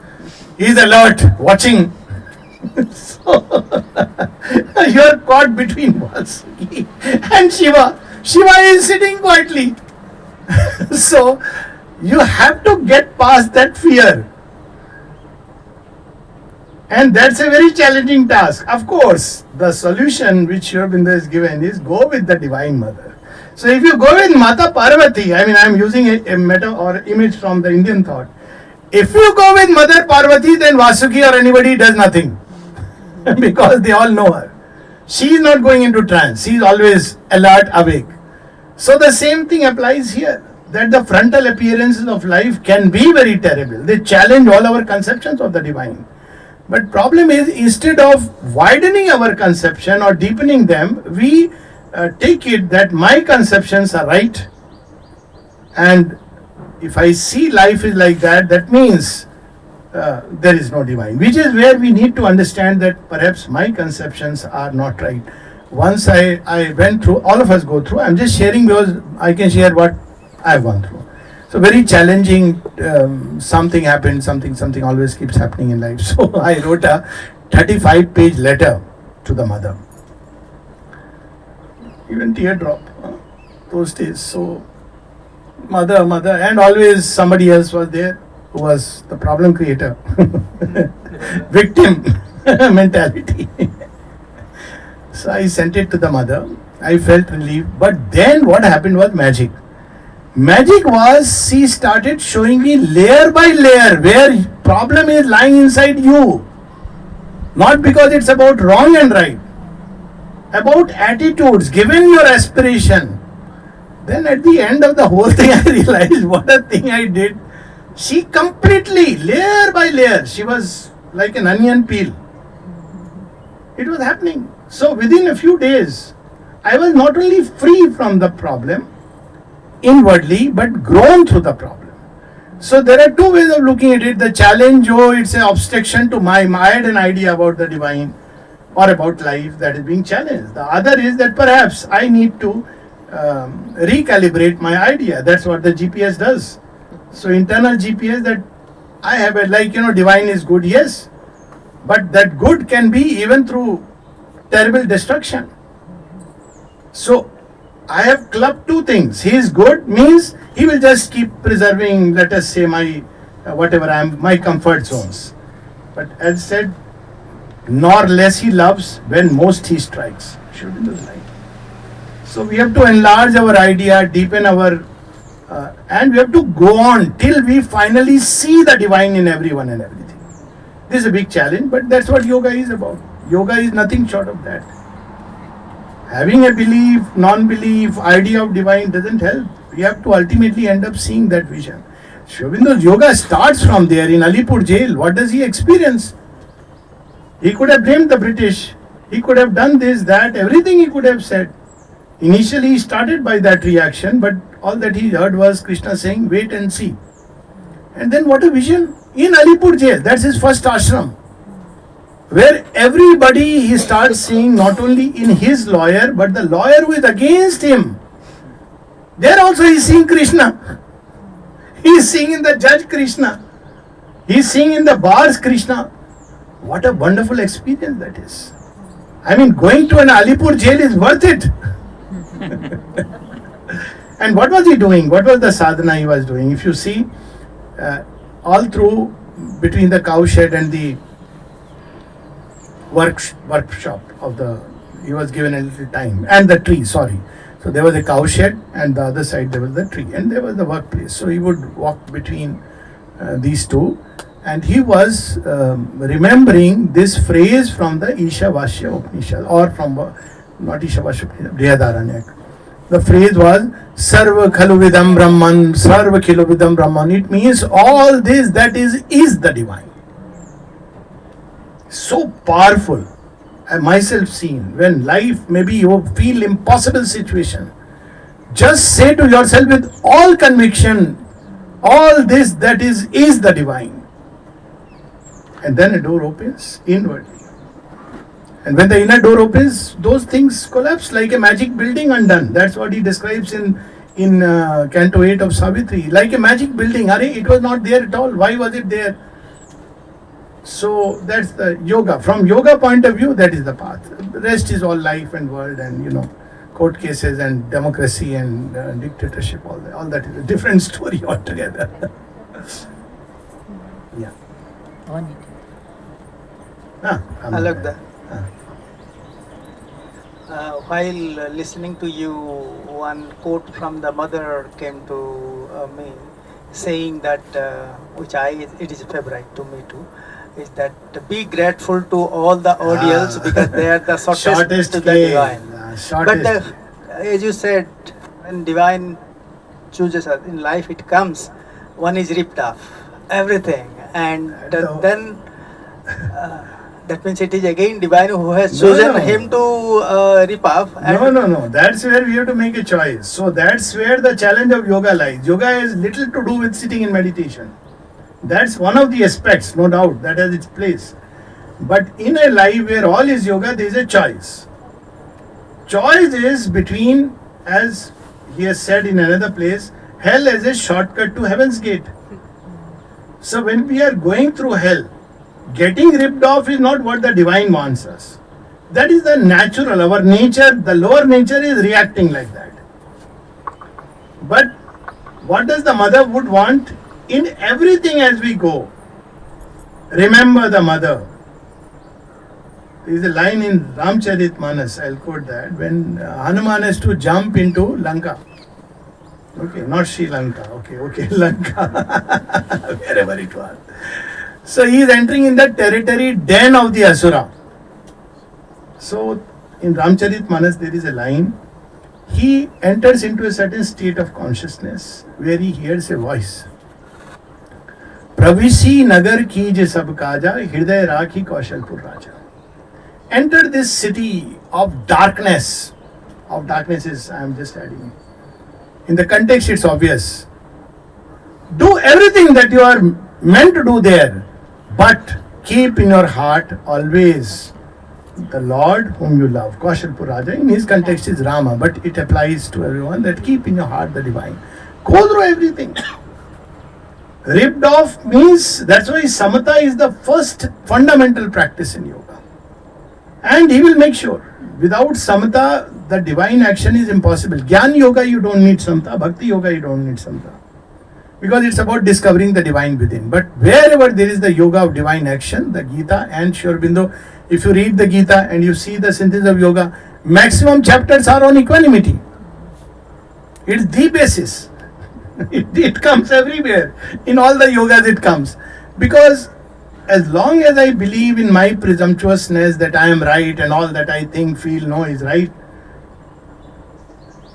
He is alert, watching. So you are caught between Vasuki and Shiva. Shiva is sitting quietly. So you have to get past that fear. And that's a very challenging task. Of course, the solution which Sri Aurobindo has given is go with the Divine Mother. So if you go with Mata Parvati, I am using a meta or image from the Indian thought. If you go with Mother Parvati, then Vasuki or anybody does nothing. Because they all know her. She is not going into trance. She is always alert, awake. So the same thing applies here. That the frontal appearances of life can be very terrible. They challenge all our conceptions of the divine. But problem is, instead of widening our conception or deepening them, we take it that my conceptions are right, and if I see life is like that, that means there is no divine, which is where we need to understand that perhaps my conceptions are not right. Once I went through, all of us go through, I'm just sharing because I can share what I've gone through. So very challenging, something happened, something always keeps happening in life. So I wrote a 35-page letter to the mother. Even teardrop, those days. So mother, and always somebody else was there who was the problem creator. Victim mentality. So I sent it to the mother. I felt relieved. But then what happened was magic. Magic was, she started showing me layer by layer where problem is lying inside you. Not because it's about wrong and right. About attitudes, given your aspiration. Then at the end of the whole thing I realized what a thing I did. She completely, layer by layer, she was like an onion peel. It was happening. So within a few days, I was not only free from the problem inwardly, but grown through the problem. So there are two ways of looking at it. The challenge, it's an obstruction to I had an idea about the divine or about life that is being challenged. The other is that perhaps I need to recalibrate my idea. That's what the GPS does. So internal GPS that I have, divine is good, yes, but that good can be even through terrible destruction. So I have clubbed two things. He is good means he will just keep preserving, let us say, my my comfort zones. But as said, nor less he loves when most he strikes. Shouldn't be like. So we have to enlarge our idea, deepen our, and we have to go on till we finally see the divine in everyone and everything. This is a big challenge, but that's what yoga is about. Yoga is nothing short of that. Having a belief, non-belief, idea of divine doesn't help. We have to ultimately end up seeing that vision. Sri Aurobindo's yoga starts from there. In Alipur jail, what does he experience? He could have blamed the British. He could have done this, that, everything he could have said. Initially he started by that reaction, but all that he heard was Krishna saying, wait and see. And then what a vision. In Alipur jail, that's his first ashram, where everybody he starts seeing not only in his lawyer, but the lawyer who is against him. There also he is seeing Krishna. He is seeing in the judge Krishna. He is seeing in the bars Krishna. What a wonderful experience that is. Going to an Alipur jail is worth it. And what was he doing? What was the sadhana he was doing? If you see, all through between the cowshed and the workshop of he was given a little time, and the tree, sorry. So there was a cowshed and the other side there was the tree and there was the workplace. So he would walk between these two and he was remembering this phrase from the Ishavasya Upanishad, or from not Ishavasya Upanishad, Brihadaranyaka. The phrase was Sarva Khalu Vidam Brahman, Sarva Khalu Vidam Brahman. It means all this that is the divine. So powerful. I myself seen when life maybe you feel impossible situation. Just say to yourself with all conviction, all this that is the divine. And then a door opens inwardly. And when the inner door opens, those things collapse like a magic building undone. That's what he describes in Canto 8 of Savitri. Like a magic building. It was not there at all. Why was it there? So that's the yoga. From yoga point of view, that is the path. The rest is all life and world and court cases and democracy and dictatorship. All that is a different story altogether. Yeah. Alok, while listening to you, one quote from the mother came to me, saying that, it is a favorite to me too, is that be grateful to all the audience because they are the shortest to the divine. But as you said, when divine chooses us in life, it comes, one is ripped off, everything, and then that means it is again divine who has chosen him to rip off. No. That's where we have to make a choice. So that's where the challenge of yoga lies. Yoga has little to do with sitting in meditation. That's one of the aspects, no doubt, that has its place. But in a life where all is yoga, there is a choice. Choice is between, as he has said in another place, hell as a shortcut to heaven's gate. So when we are going through hell, getting ripped off is not what the divine wants us. That is the natural, our nature, the lower nature is reacting like that. But what does the mother would want? In everything as we go, remember the mother. There is a line in Ramcharitmanas, I'll quote that, when Hanuman has to jump into Lanka. Okay, not Sri Lanka, okay, Lanka, wherever it was. So he is entering in the territory den of the Asura. So in Ramcharitmanas there is a line, he enters into a certain state of consciousness where he hears a voice. Pravisi nagar kij sab kaja, hriday rakhi kaushalpur raja. Enter this city of darkness. Of darkness is, I am just adding. In the context it's obvious. Do everything that you are meant to do there, but keep in your heart always the Lord whom you love. Kaushalpur Raja, in his context is Rama, but it applies to everyone, that keep in your heart the divine. Go through everything. Ripped off means, that's why samatha is the first fundamental practice in yoga. And he will make sure, without samatha, the divine action is impossible. Jnana yoga, you don't need samatha. Bhakti yoga, you don't need samatha. Because it's about discovering the divine within. But wherever there is the yoga of divine action, the Gita and Sri Aurobindo, if you read the Gita and you see the synthesis of yoga, maximum chapters are on equanimity. It's the basis. It comes everywhere. In all the yogas it comes. Because as long as I believe in my presumptuousness that I am right and all that I think, feel, know is right,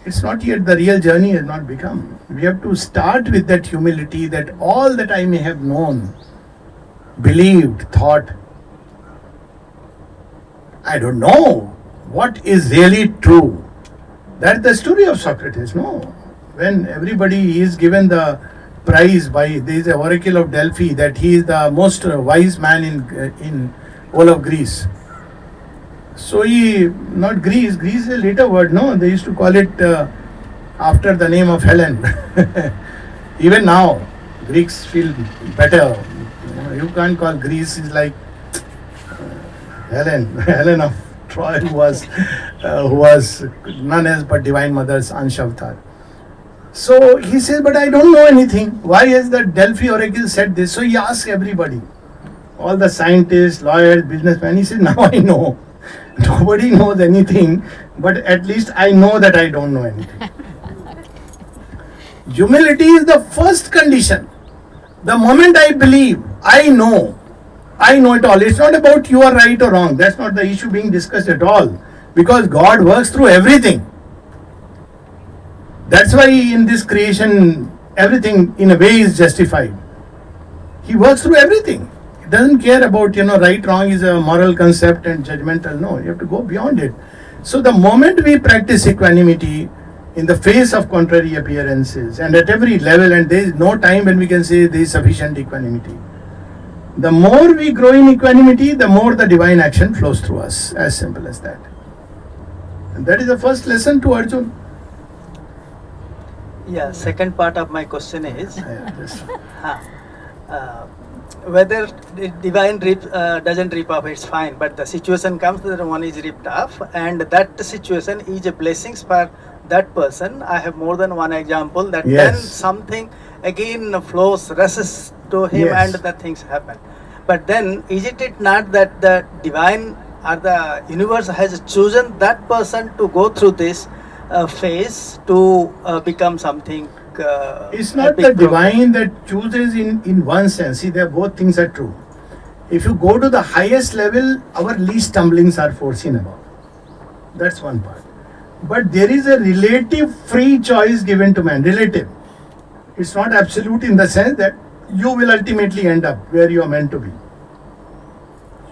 it's not yet, the real journey has not become. We have to start with that humility that all that I may have known, believed, thought, I don't know what is really true. That's the story of Socrates, no? When everybody is given the prize by, there is a oracle of Delphi that he is the most wise man in all of Greece. So not Greece is a later word, no? They used to call it after the name of Helen. Even now, Greeks feel better. You can't call Greece is like Helen of Troy, who was none else but Divine Mother's Anshavatar. So he says, but I don't know anything. Why has the Delphi oracle said this? So he asks everybody, all the scientists, lawyers, businessmen. He says, now I know. Nobody knows anything, but at least I know that I don't know anything. Humility is the first condition. The moment I believe, I know it all. It's not about you are right or wrong. That's not the issue being discussed at all. Because God works through everything. That's why in this creation, everything in a way is justified. He works through everything. He doesn't care about, right, wrong is a moral concept and judgmental. No, you have to go beyond it. So the moment we practice equanimity in the face of contrary appearances and at every level, and there is no time when we can say there is sufficient equanimity. The more we grow in equanimity, the more the divine action flows through us. As simple as that. And that is the first lesson to Arjun. Yeah, second part of my question is Yes. whether the divine doesn't rip off, it's fine, but the situation comes that one is ripped off, and that situation is a blessing for that person. I have more than one example that then Yes. something again flows, rushes to him, Yes. and the things happen. But then, is it not that the divine or the universe has chosen that person to go through this phase to become something? It's a not big the program? divine that chooses in one sense. See, both things are true. If you go to the highest level, our least stumblings are foreseen about. That's one part. But there is a relative free choice given to man. Relative. It's not absolute in the sense that you will ultimately end up where you are meant to be.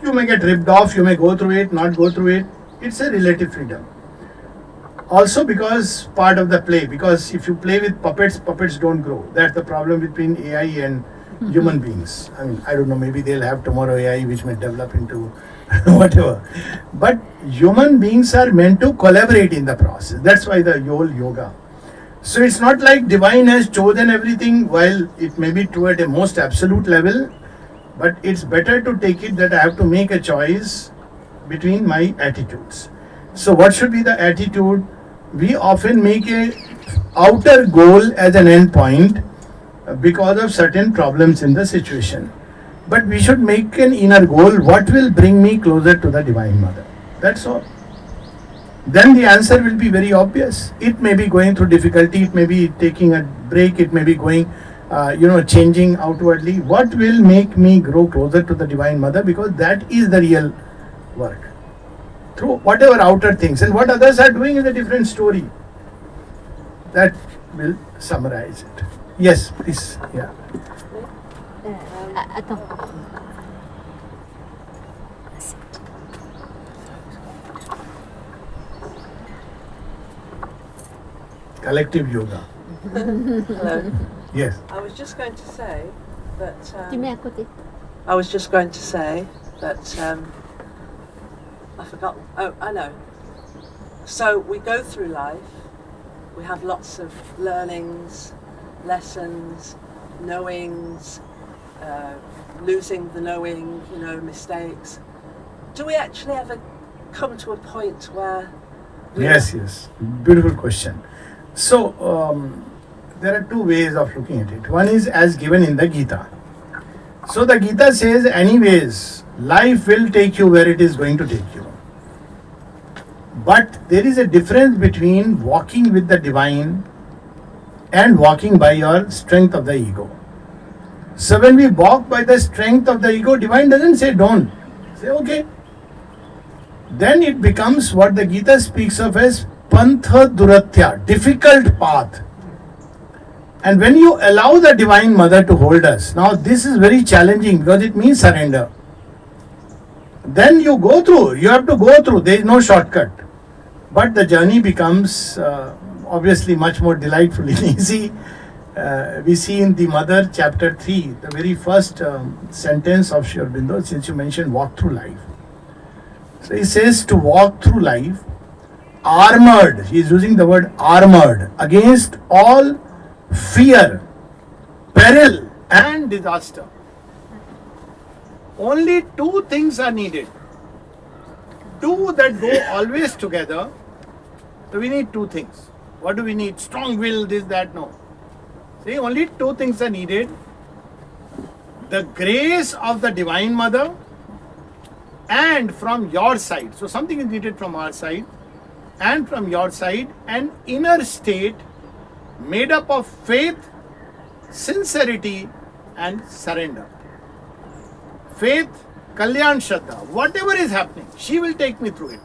You may get ripped off, you may go through it, not go through it. It's a relative freedom. Also because part of the play, because if you play with puppets, puppets don't grow. That's the problem between AI and human beings. I mean, I don't know, maybe they'll have tomorrow AI which may develop into whatever. But human beings are meant to collaborate in the process. That's why the whole yoga. So it's not like divine has chosen everything, while it may be true at a most absolute level, but it's better to take it that I have to make a choice between my attitudes. So what should be the attitude? We often make a outer goal as an end point because of certain problems in the situation. But we should make an inner goal. What will bring me closer to the Divine Mother? That's all. Then the answer will be very obvious. It may be going through difficulty, it may be taking a break, it may be going, changing outwardly. What will make me grow closer to the Divine Mother? Because that is the real work. Through whatever outer things, and what others are doing is a different story. That will summarize it. Yes, please. Yeah. Attends. Collective yoga. Hello. Yes. I was just going to say that. Tu mets à côté. I was just going to say that. I forgot. Oh, I know. So we go through life. We have lots of learnings, lessons, knowings, losing the knowing, mistakes. Do we actually ever come to a point where? Yes. Beautiful question. So, there are two ways of looking at it. One is as given in the Gita. So, the Gita says, anyways, life will take you where it is going to take you. But there is a difference between walking with the divine and walking by your strength of the ego. So, when we walk by the strength of the ego, divine doesn't say don't. Say, okay. Then it becomes what the Gita speaks of as Pantha Duratya, difficult path. And when you allow the Divine Mother to hold us, now this is very challenging because it means surrender. Then you go through, you have to go through, there is no shortcut. But the journey becomes obviously much more delightful and easy. We see in the Mother, chapter 3, the very first sentence of Sri Aurobindo, since you mentioned walk through life. So he says to walk through life armored, he is using the word armored, against all fear, peril and disaster. Only two things are needed. Two that go always together. So we need two things. What do we need? Strong will, this, that, no. See, only two things are needed. The grace of the Divine Mother and from your side. So something is needed from our side and from your side, an inner state made up of faith, sincerity and surrender. Faith, Kalyan Shraddha, whatever is happening, she will take me through it.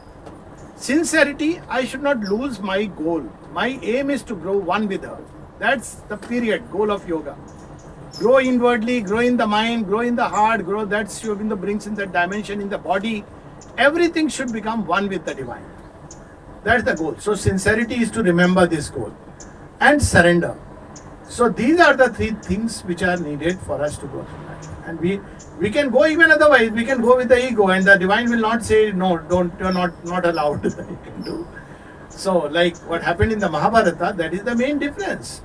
Sincerity, I should not lose my goal. My aim is to grow one with her. That's the period, goal of yoga. Grow inwardly, grow in the mind, grow in the heart, grow. That's Sri Aurobindo brings in that dimension in the body. Everything should become one with the divine. That's the goal. So sincerity is to remember this goal. And surrender. So these are the three things which are needed for us to go through life. And we can go even otherwise. We can go with the ego, and the divine will not say, no, don't, you're not allowed. You can do. So like what happened in the Mahabharata, that is the main difference.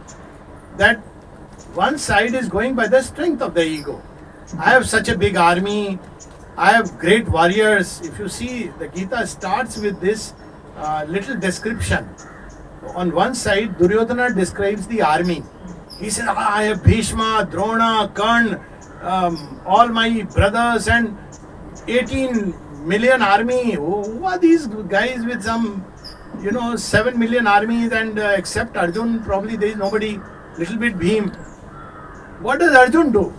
That one side is going by the strength of the ego. I have such a big army. I have great warriors. If you see, the Gita starts with this little description. On one side, Duryodhana describes the army. He says, I have Bhishma, Drona, Karna, all my brothers and 18 million army. Who are these guys with some, 7 million armies, and except Arjun, probably there is nobody, little bit Bhim. What does Arjun do?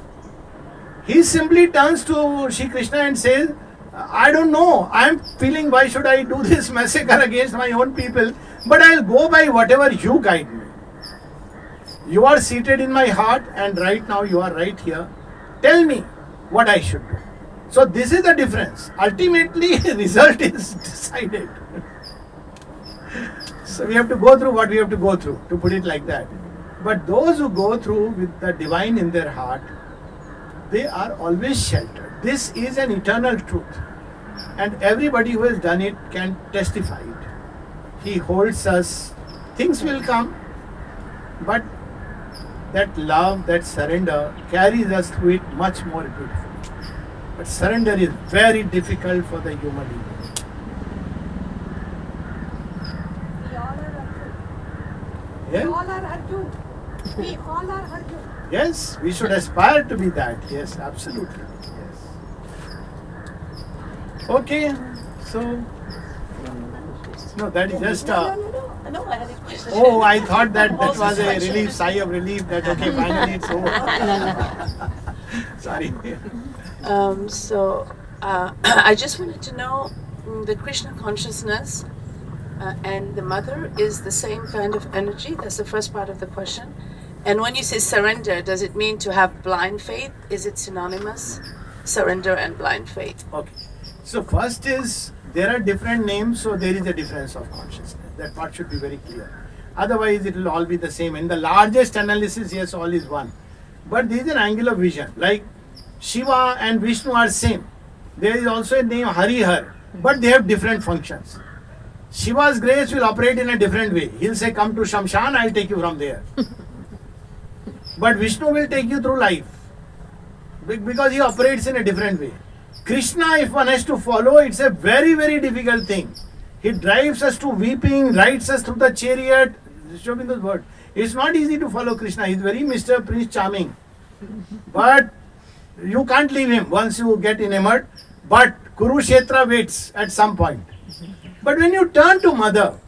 He simply turns to Shri Krishna and says, I don't know, I am feeling why should I do this massacre against my own people, but I'll go by whatever you guide me. You are seated in my heart and right now you are right here. Tell me what I should do. So this is the difference. Ultimately, result is decided. So we have to go through what we have to go through, to put it like that. But those who go through with the divine in their heart, they are always sheltered. This is an eternal truth. And everybody who has done it can testify it. He holds us. Things will come, but that love, that surrender carries us through it much more beautifully. But surrender is very difficult for the human ego. We all are Arjun. Yeah? We all are Arjun. We all are Arjun. Yes, we should aspire to be that. Yes, absolutely. Yes. Okay, so no, that is just No, I had a question. Oh, I thought that was a relief, sigh of relief that okay, finally it's over. Sorry. I just wanted to know the Krishna consciousness and the mother is the same kind of energy. That's the first part of the question. And when you say surrender, does it mean to have blind faith? Is it synonymous? Surrender and blind faith. Okay. So first is there are different names, so there is a difference of consciousness. That part should be very clear. Otherwise, it will all be the same. In the largest analysis, yes, all is one. But there is an angle of vision. Like Shiva and Vishnu are same. There is also a name Harihar, but they have different functions. Shiva's grace will operate in a different way. He'll say, come to Shamshan, I'll take you from there. But Vishnu will take you through life because he operates in a different way. Krishna, if one has to follow, it's a very, very difficult thing. He drives us to weeping, rides us through the chariot. Show me those words. It's not easy to follow Krishna. He's very Mr. Prince Charming. But you can't leave him once you get enamored. But Kurukshetra waits at some point. But when you turn to Mother,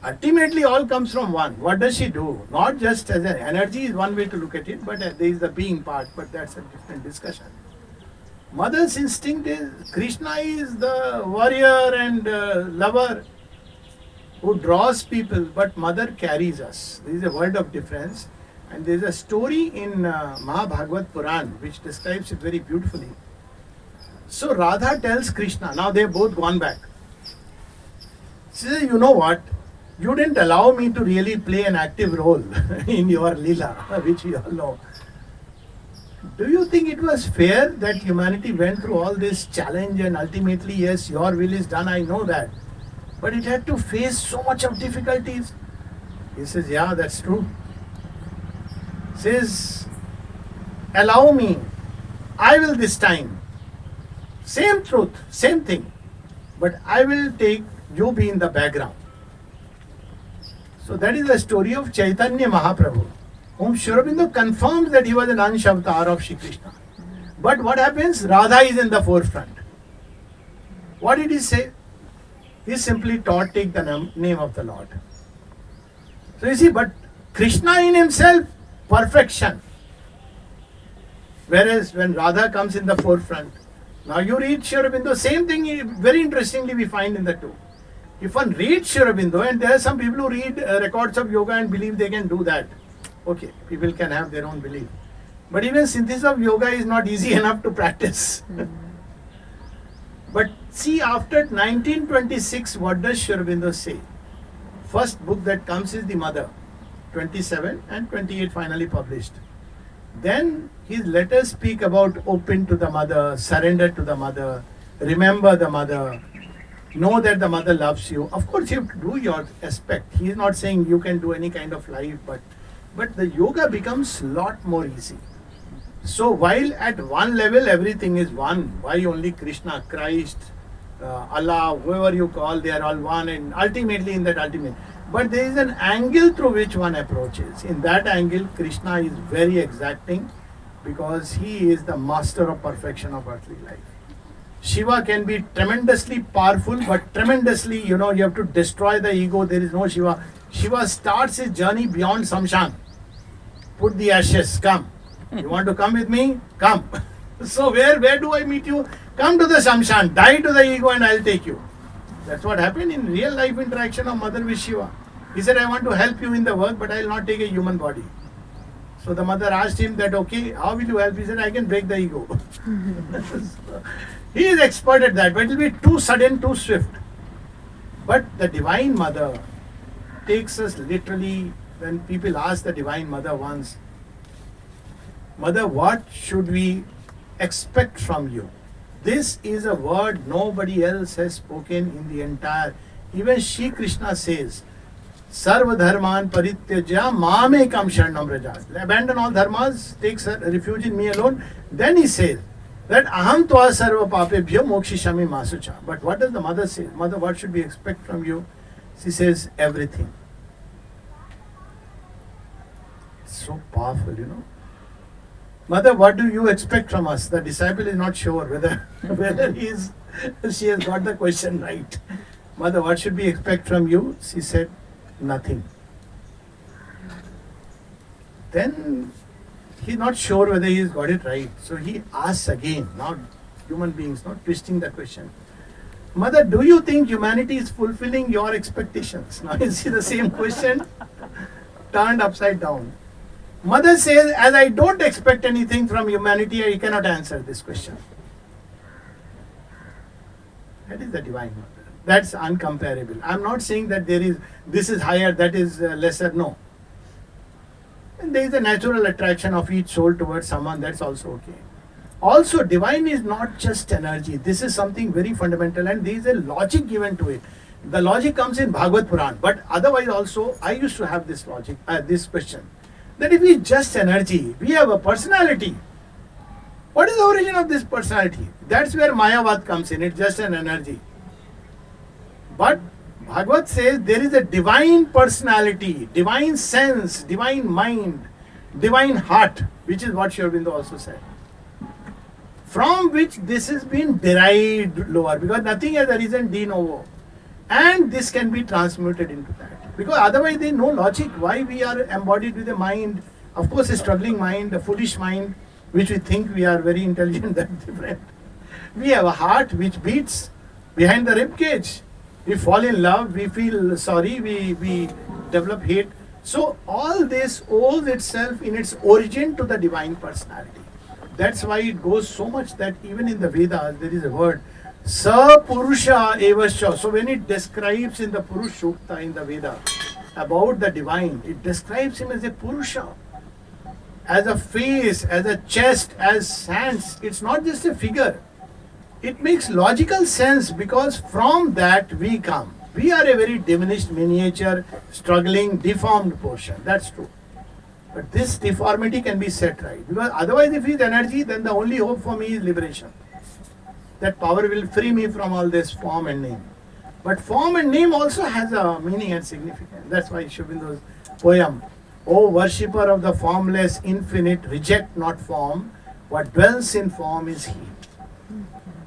ultimately all comes from one. What does she do? Not just as an energy is one way to look at it, but there is the being part, but that's a different discussion. Mother's instinct is, Krishna is the warrior and lover who draws people, but Mother carries us. There is a world of difference. And there is a story in Mahabhagavad Puran which describes it very beautifully. So Radha tells Krishna, now they have both gone back. She says, you know what? You didn't allow me to really play an active role in your Leela, which we all know. Do you think it was fair that humanity went through all this challenge and ultimately, yes, your will is done, I know that. But it had to face so much of difficulties. He says, yeah, that's true. Says, allow me, I will this time. Same truth, same thing. But I will take you be in the background. So that is the story of Chaitanya Mahaprabhu, whom Sri Aurobindo confirms that he was an Ansh avatar of Shri Krishna. But what happens? Radha is in the forefront. What did he say? He simply taught, take the name of the Lord. So you see, but Krishna in himself, perfection. Whereas when Radha comes in the forefront, now you read Sri Aurobindo, same thing very interestingly we find in the two. If one reads Sri Aurobindo, and there are some people who read records of yoga and believe they can do that. Okay, people can have their own belief. But even synthesis of yoga is not easy enough to practice. But see, after 1926, what does Sri Aurobindo say? First book that comes is The Mother, 27 and 28 finally published. Then his letters speak about open to the mother, surrender to the mother, remember the mother, know that the mother loves you. Of course, you have to do your aspect. He is not saying you can do any kind of life, but the yoga becomes a lot more easy. So while at one level everything is one, why only Krishna, Christ, Allah, whoever you call, they are all one, and ultimately in that ultimate. But there is an angle through which one approaches. In that angle, Krishna is very exacting because he is the master of perfection of earthly life. Shiva can be tremendously powerful, but tremendously, you have to destroy the ego. There is no Shiva. Shiva starts his journey beyond Samshan. Put the ashes, come. You want to come with me? Come. So where do I meet you? Come to the Samshan, die to the ego and I'll take you. That's what happened in real life interaction of Mother with Shiva. He said, I want to help you in the work, but I will not take a human body. So the mother asked him that, okay, how will you help? He said, I can break the ego. He is expert at that, but it will be too sudden, too swift. But the Divine Mother takes us literally, when people ask the Divine Mother once, Mother, what should we expect from you? This is a word nobody else has spoken in the entire. Even Shri Krishna says, Sarva dharman parityajya mamekam sharanam vraja. Abandon all dharmas, take refuge in me alone. Then he says that aham tva sarva papebhyo mokshishami masucha. But what does the mother say? Mother, what should we expect from you? She says everything. It's so powerful, Mother, what do you expect from us? The disciple is not sure whether she has got the question right. Mother, what should we expect from you? She said, nothing. Then he's not sure whether he's got it right. So he asks again, not human beings, not twisting the question. Mother, do you think humanity is fulfilling your expectations? Now you see the same question turned upside down. Mother says, as I don't expect anything from humanity, I cannot answer this question. That is the Divine Mother. That's uncomparable. I'm not saying that this is higher, that is lesser. No. And there is a natural attraction of each soul towards someone. That's also okay. Also, divine is not just energy. This is something very fundamental, and there is a logic given to it. The logic comes in Bhagavad Puran, but otherwise also, I used to have this logic, this question. That if it's just energy, we have a personality. What is the origin of this personality? That's where Mayavad comes in. It's just an energy. But Bhagavad says there is a divine personality, divine sense, divine mind, divine heart, which is what Sri Aurobindo also said. From which this has been derived lower, because nothing has arisen de novo. And this can be transmuted into that. Because otherwise there is no logic why we are embodied with a mind, of course a struggling mind, a foolish mind, which we think we are very intelligent, that's different. We have a heart which beats behind the rib cage. We fall in love, we feel sorry, we develop hate. So all this owes itself in its origin to the divine personality. That's why it goes so much that even in the Vedas there is a word, Sa Purusha Evascha. So when it describes in the Purush Sukta in the Veda about the divine, it describes him as a Purusha, as a face, as a chest, as hands. It's not just a figure. It makes logical sense because from that we come. We are a very diminished miniature, struggling, deformed portion. That's true. But this deformity can be set right. Because otherwise if he is energy, then the only hope for me is liberation. That power will free me from all this form and name. But form and name also has a meaning and significance. That's why Sri Aurobindo's poem, O worshipper of the formless infinite, reject not form. What dwells in form is he.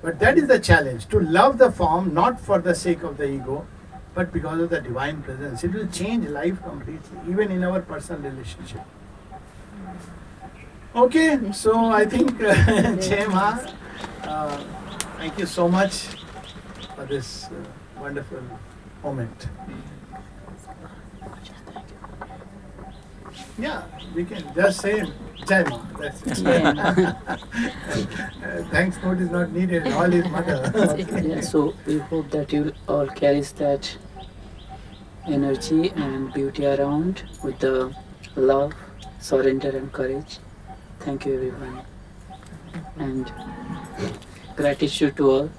But that is the challenge, to love the form not for the sake of the ego, but because of the divine presence. It will change life completely, even in our personal relationship. Okay, so I think Jai Ma, thank you so much for this wonderful moment. Yeah, we can just say Jai Ma. That's it. Thanks note is not needed. All is mother. Yeah, so we hope that you all carries that energy and beauty around with the love, surrender and courage. Thank you everyone. And gratitude to all.